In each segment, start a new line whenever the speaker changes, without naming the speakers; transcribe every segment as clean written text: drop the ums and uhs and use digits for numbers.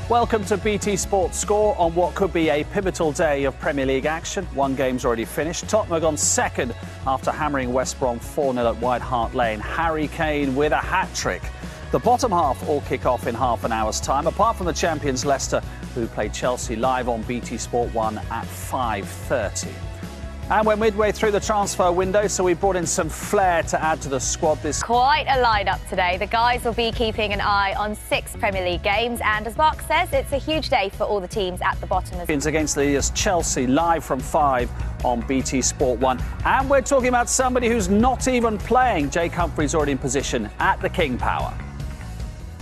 Welcome to BT Sports Score on what could be a pivotal day of Premier League action. One game's already finished. Tottenham have gone second after hammering West Brom 4-0 at White Hart Lane. Harry Kane with a hat-trick. The bottom half all kick off in half an hour's time, apart from the champions Leicester, who play Chelsea live on BT Sport 1 at 5:30. And we're midway through the transfer window, so we brought in some flair to add to the squad this...
Quite a lineup today. The guys will be keeping an eye on 6 Premier League games, and as Mark says, it's a huge day for all the teams at the bottom.
Against the Chelsea, live from 5 on BT Sport 1. And we're talking about somebody who's not even playing. Jake Humphrey's already in position at the King Power.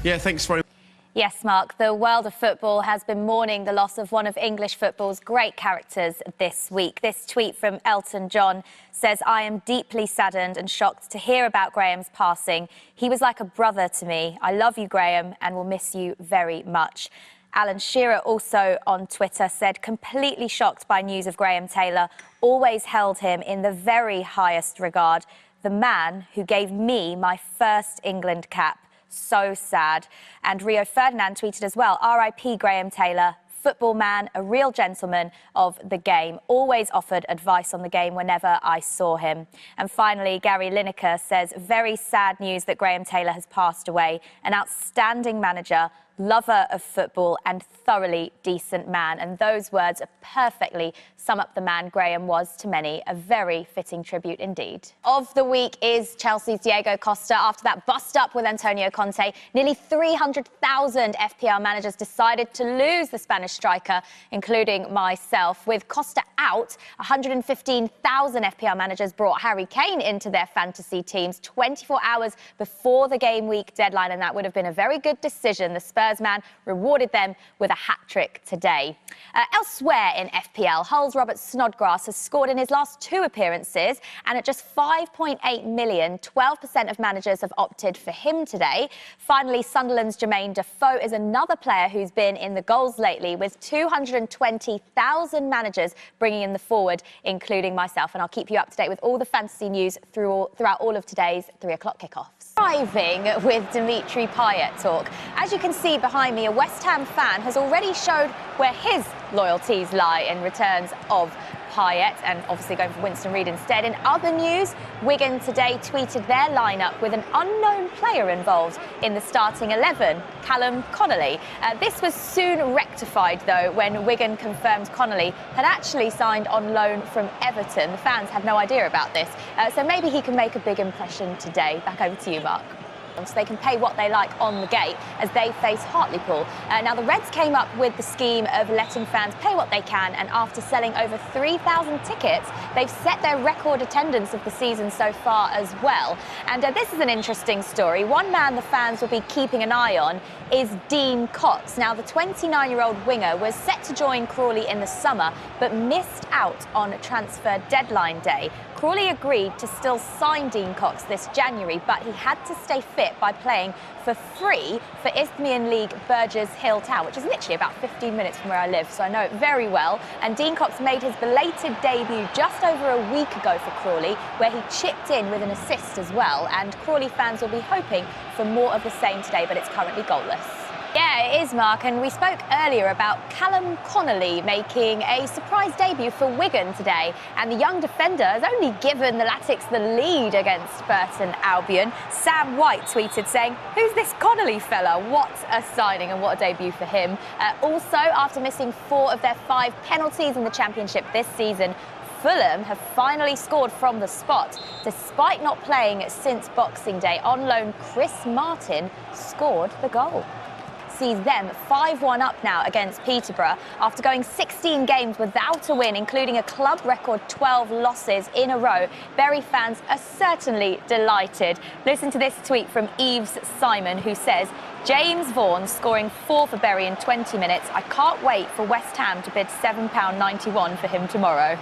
Yeah, thanks very much.
Yes, Mark, the world of football has been mourning the loss of one of English football's great characters this week. This tweet from Elton John says, "I am deeply saddened and shocked to hear about Graham's passing. He was like a brother to me. I love you, Graham, and will miss you very much." Alan Shearer also on Twitter said, "Completely shocked by news of Graham Taylor. Always held him in the very highest regard. The man who gave me my first England cap. So sad." And Rio Ferdinand tweeted as well, "RIP Graham Taylor, football man, a real gentleman of the game. Always offered advice on the game whenever I saw him." And finally, Gary Lineker says, "Very sad news that Graham Taylor has passed away. An outstanding manager, lover of football and thoroughly decent man." And those words perfectly sum up the man Graham was to many. A very fitting tribute indeed. Of the week is Chelsea's Diego Costa. After that bust-up with Antonio Conte, nearly 300,000 FPL managers decided to lose the Spanish striker, including myself. With Costa out, 115,000 FPL managers brought Harry Kane into their fantasy teams 24 hours before the game week deadline, and that would have been a very good decision. The Spurs man rewarded them with a hat-trick today. Elsewhere in FPL, Hull's Robert Snodgrass has scored in his last 2 appearances, and at just 5.8 million, 12% of managers have opted for him today. Finally, Sunderland's Jermaine Defoe is another player who's been in the goals lately, with 220,000 managers bringing in the forward, including myself. And I'll keep you up to date with all the fantasy news throughout all of today's 3 o'clock kickoffs. Driving with Dimitri Payet talk. As you can see behind me, a West Ham fan has already showed where his loyalties lie in returns of Payet, and obviously going for Winston Reid instead. In other news, Wigan today tweeted their lineup with an unknown player involved in the starting 11, Callum Connolly. This was soon rectified, though, when Wigan confirmed Connolly had actually signed on loan from Everton. The fans had no idea about this, so maybe he can make a big impression today. Back over to you, Mark. So they can pay what they like on the gate as they face Hartlepool. Now, the Reds came up with the scheme of letting fans pay what they can, and after selling over 3,000 tickets, they've set their record attendance of the season so far as well. And this is an interesting story. One man the fans will be keeping an eye on is Dean Cox. Now, the 29-year-old winger was set to join Crawley in the summer, but missed out on transfer deadline day. Crawley agreed to still sign Dean Cox this January, but he had to stay fit by playing for free for Isthmian League Burgess Hill Town, which is literally about 15 minutes from where I live, so I know it very well. And Dean Cox made his belated debut just over a week ago for Crawley, where he chipped in with an assist as well. And Crawley fans will be hoping for more of the same today, but it's currently goalless. Yeah, it is, Mark, and we spoke earlier about Callum Connolly making a surprise debut for Wigan today, and the young defender has only given the Latics the lead against Burton Albion. Sam White tweeted saying, "Who's this Connolly fella? What a signing and what a debut for him." Also, after missing 4 of their 5 penalties in the Championship this season, Fulham have finally scored from the spot. Despite not playing since Boxing Day, on loan Chris Martin scored the goal. Sees them 5-1 up now against Peterborough after going 16 games without a win, including a club record 12 losses in a row. Bury fans are certainly delighted. Listen to this tweet from Yves Simon, who says, "James Vaughan scoring 4 for Bury in 20 minutes. I can't wait for West Ham to bid £7.91 for him tomorrow."